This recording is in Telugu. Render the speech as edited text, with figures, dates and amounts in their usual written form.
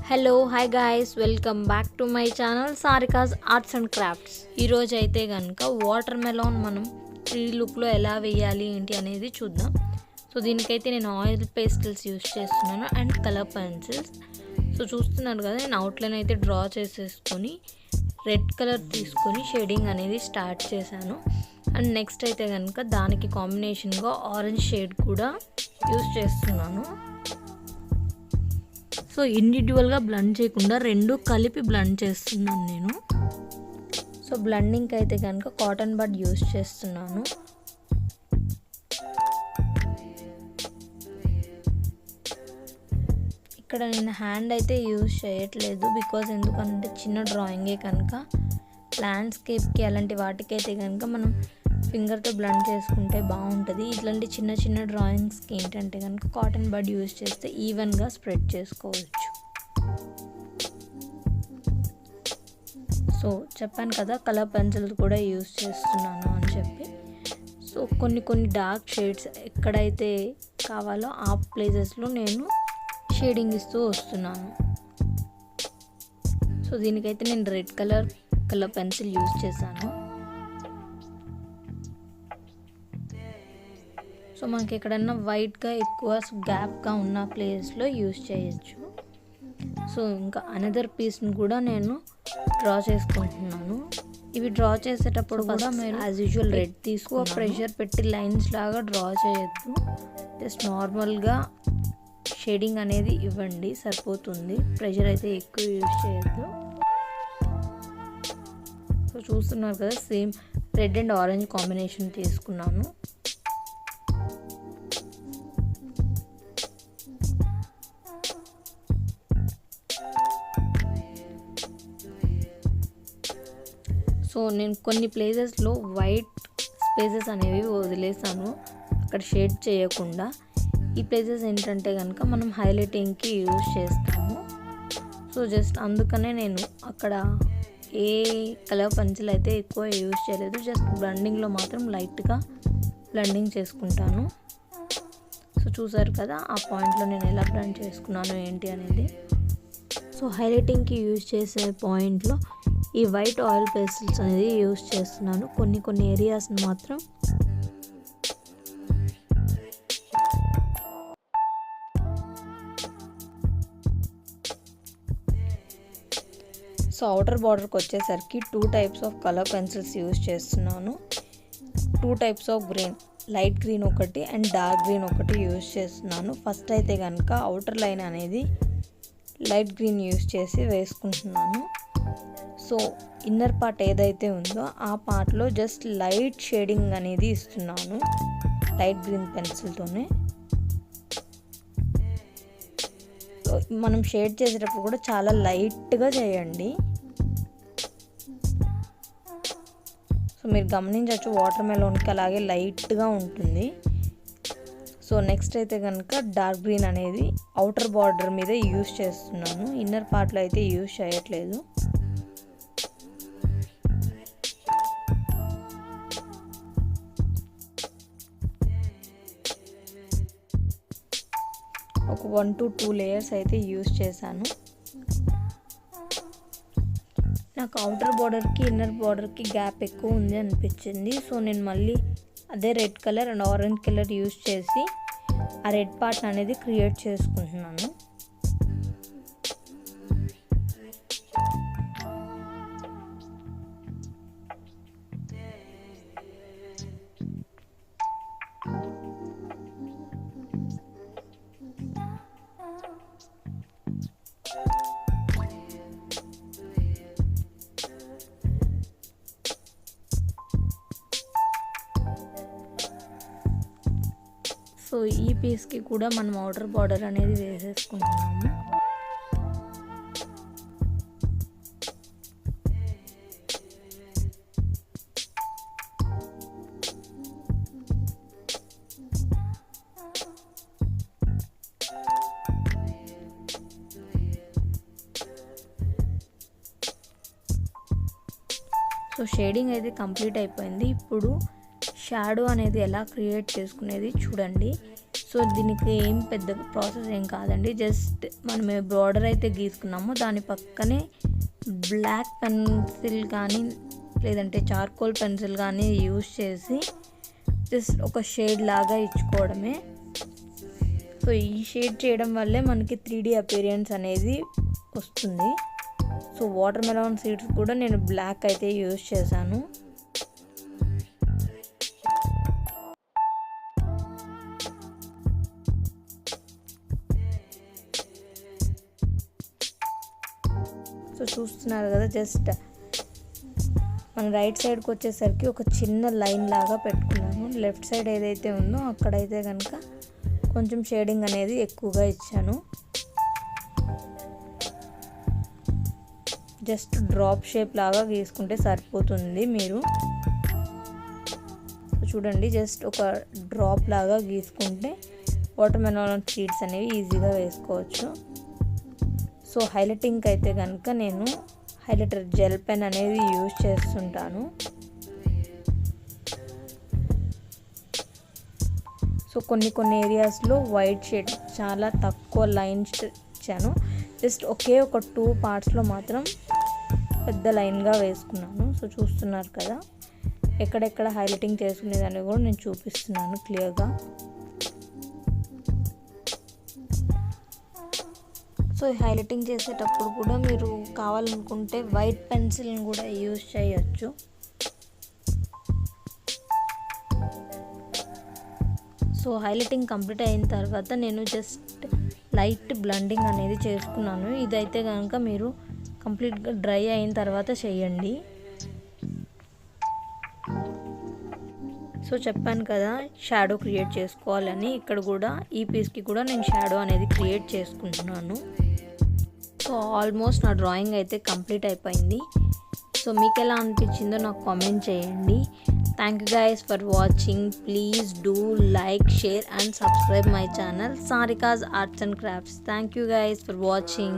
Hello hi guys, welcome back to my channel Sarika's arts and crafts. ఈరోజు అయితే కనుక వాటర్ మెలాన్ మనం ట్రీ లుక్లో ఎలా వేయాలి ఏంటి అనేది చూద్దాం. సో దీనికైతే నేను ఆయిల్ పేస్టల్స్ యూస్ చేస్తున్నాను అండ్ కలర్ పెన్సిల్స్. సో చూస్తున్నారు కదా, నేను అవుట్లైన్ అయితే డ్రా చేసేసుకొని రెడ్ కలర్ తీసుకొని షేడింగ్ అనేది స్టార్ట్ చేశాను. అండ్ నెక్స్ట్ అయితే కనుక దానికి కాంబినేషన్గా ఆరెంజ్ షేడ్ కూడా యూస్ చేస్తున్నాను. సో ఇండివిజువల్గా బ్లెండ్ చేయకుండా రెండు కలిపి బ్లెండ్ చేస్తున్నాను నేను. సో బ్లెండింగ్కి అయితే కనుక కాటన్ బడ్ యూస్ చేస్తున్నాను. ఇక్కడ నేను హ్యాండ్ అయితే యూజ్ చేయట్లేదు, బికాజ్ ఎందుకంటే చిన్న డ్రాయింగే కనుక ల్యాండ్స్కేప్కి అలాంటి వాటికైతే కనుక మనం ఫింగర్తో బ్లెండ్ చేసుకుంటే బాగుంటుంది. ఇట్లాంటి చిన్న చిన్న డ్రాయింగ్స్కి ఏంటంటే కనుక కాటన్ బడ్ యూజ్ చేస్తే ఈవెన్గా స్ప్రెడ్ చేసుకోవచ్చు. సో చెప్పాను కదా, కలర్ పెన్సిల్స్ కూడా యూజ్ చేస్తున్నాను అని చెప్పి. సో కొన్ని డార్క్ షేడ్స్ ఎక్కడైతే కావాలో ఆ ప్లేసెస్లో నేను షేడింగ్ ఇస్తూ వస్తున్నాను. సో దీనికైతే నేను రెడ్ కలర్ పెన్సిల్ యూజ్ చేశాను. సో మనకి ఎక్కడన్నా వైట్గా ఎక్కువ గ్యాప్గా ఉన్న ప్లేస్లో యూజ్ చేయొచ్చు. సో ఇంకా అనదర్ పీస్ని కూడా నేను డ్రా చేసుకుంటున్నాను. ఇవి డ్రా చేసేటప్పుడు కూడా మీరు యాజ్ యూజువల్ రెడ్ తీసుకో, ప్రెషర్ పెట్టి లైన్స్ లాగా డ్రా చేయొద్దు. జస్ట్ నార్మల్గా షేడింగ్ అనేది ఇవ్వండి, సరిపోతుంది. ప్రెషర్ అయితే ఎక్కువ యూజ్ చేయొద్దు. సో చూస్తున్నారు కదా, same red and orange combination తీసుకున్నాను. సో నేను కొన్ని ప్లేసెస్లో వైట్ స్పేసెస్ అనేవి వదిలేసాను, అక్కడ షేడ్ చేయకుండా. ఈ ప్లేసెస్ ఏంటంటే కనుక మనం హైలైటింగ్కి యూజ్ చేస్తాము. సో జస్ట్ అందుకనే నేను అక్కడ ఏ కలర్ పెన్సిల్ అయితే ఎక్కువ యూజ్ చేయలేదు, జస్ట్ బ్లెండింగ్లో మాత్రం లైట్గా బ్లెండింగ్ చేసుకుంటాను. సో చూసారు కదా, ఆ పాయింట్లో నేను ఎలా బ్లెండ్ చేసుకున్నాను ఏంటి అనేది. సో హైలైటింగ్కి యూజ్ చేసే పాయింట్లో ఈ వైట్ ఆయిల్ పేస్టల్స్ అనేది యూజ్ చేస్తున్నాను. కొన్ని ఏరియాస్ని మాత్రం సో అవుటర్ బార్డర్కి వచ్చేసరికి 2 types of colour pencils use చేస్తున్నాను. 2 types of green, light green ఒకటి అండ్ డార్క్ గ్రీన్ ఒకటి యూజ్ చేస్తున్నాను. ఫస్ట్ అయితే కనుక అవుటర్ లైన్ అనేది లైట్ గ్రీన్ యూజ్ చేసి వేసుకుంటున్నాను. సో ఇన్నర్ పార్ట్ ఏదైతే ఉందో ఆ పార్ట్లో జస్ట్ లైట్ షేడింగ్ అనేది ఇస్తున్నాను లైట్ గ్రీన్ పెన్సిల్తోనే. సో మనం షేడ్ చేసేటప్పుడు కూడా చాలా లైట్గా చేయండి. సో మీరు గమనించవచ్చు, వాటర్ మెలోన్కి అలాగే లైట్గా ఉంటుంది. సో నెక్స్ట్ అయితే కనుక డార్క్ గ్రీన్ అనేది అవుటర్ బార్డర్ మీద యూజ్ చేస్తున్నాను, ఇన్నర్ పార్ట్లో అయితే యూజ్ చేయట్లేదు. ఒక 1 to 2 లేయర్స్ అయితే యూజ్ చేశాను. నాకు అవుటర్ బార్డర్కి ఇన్నర్ బార్డర్కి గ్యాప్ ఎక్కువ ఉంది అనిపించింది. సో నేను మళ్ళీ అదే red colour and orange colour use చేసి ఆ రెడ్ పార్ట్ అనేది క్రియేట్ చేసుకుంటున్నాను. సో ఈ పీస్కి కూడా మనం అవుటర్ బార్డర్ అనేది వేసేసుకుంటున్నాము. సో షేడింగ్ అయితే కంప్లీట్ అయిపోయింది. ఇప్పుడు షాడో అనేది ఎలా క్రియేట్ చేసుకునేది చూడండి. సో దీనికి ఏం పెద్ద ప్రాసెస్ ఏం కాదండి, జస్ట్ మనం ఏ బార్డర్ అయితే గీసుకున్నామో దాని పక్కనే బ్లాక్ పెన్సిల్ కానీ లేదంటే చార్కోల్ పెన్సిల్ కానీ యూజ్ చేసి జస్ట్ ఒక షేడ్ లాగా ఇచ్చుకోవడమే. సో ఈ షేడ్ చేయడం వల్లే మనకి 3D అపిరియన్స్ అనేది వస్తుంది. సో వాటర్ మెలాన్ సీడ్స్ కూడా నేను బ్లాక్ అయితే యూజ్ చేశాను. సో చూస్తున్నారు కదా, జస్ట్ మన రైట్ సైడ్కి వచ్చేసరికి ఒక చిన్న లైన్ లాగా పెట్టుకున్నాను. లెఫ్ట్ సైడ్ ఏదైతే ఉందో అక్కడైతే కనుక కొంచెం షేడింగ్ అనేది ఎక్కువగా ఇచ్చాను. జస్ట్ డ్రాప్ షేప్ లాగా గీసుకుంటే సరిపోతుంది. మీరు చూడండి, జస్ట్ ఒక డ్రాప్ లాగా గీసుకుంటే వాటర్ మెలాన్ సీడ్స్ అనేవి ఈజీగా వేసుకోవచ్చు. సో హైలైటింగ్ అయితే కనుక నేను హైలైటర్ జెల్ పెన్ అనేది యూజ్ చేస్తుంటాను. సో కొన్ని ఏరియాస్లో వైట్ షేడ్ చాలా తక్కువ లైన్స్ ఇచ్చాను. జస్ట్ ఒకే ఒక 2 పార్ట్స్లో మాత్రం పెద్ద లైన్గా వేసుకున్నాను. సో చూస్తున్నారు కదా, ఎక్కడెక్కడ హైలైటింగ్ చేసుకునేదాన్ని కూడా నేను చూపిస్తున్నాను క్లియర్గా. సో హైలైటింగ్ చేసేటప్పుడు కూడా మీరు కావాలనుకుంటే వైట్ పెన్సిల్ని కూడా యూజ్ చేయొచ్చు. సో హైలైటింగ్ కంప్లీట్ అయిన తర్వాత నేను జస్ట్ లైట్ బ్లెండింగ్ అనేది చేసుకున్నాను. ఇదైతే కనుక మీరు కంప్లీట్గా డ్రై అయిన తర్వాత చేయండి. సో చెప్పాను కదా షాడో క్రియేట్ చేసుకోవాలని, ఇక్కడ కూడా ఈ పీస్కి కూడా నేను షాడో అనేది క్రియేట్ చేసుకుంటున్నాను. సో ఆల్మోస్ట్ నా డ్రాయింగ్ అయితే కంప్లీట్ అయిపోయింది. సో మీకు ఎలా అనిపించిందో నాకు కామెంట్ చేయండి. Thank you guys for watching. Please do like, share and subscribe my channel Sarika's Arts and Crafts. Thank you guys for watching.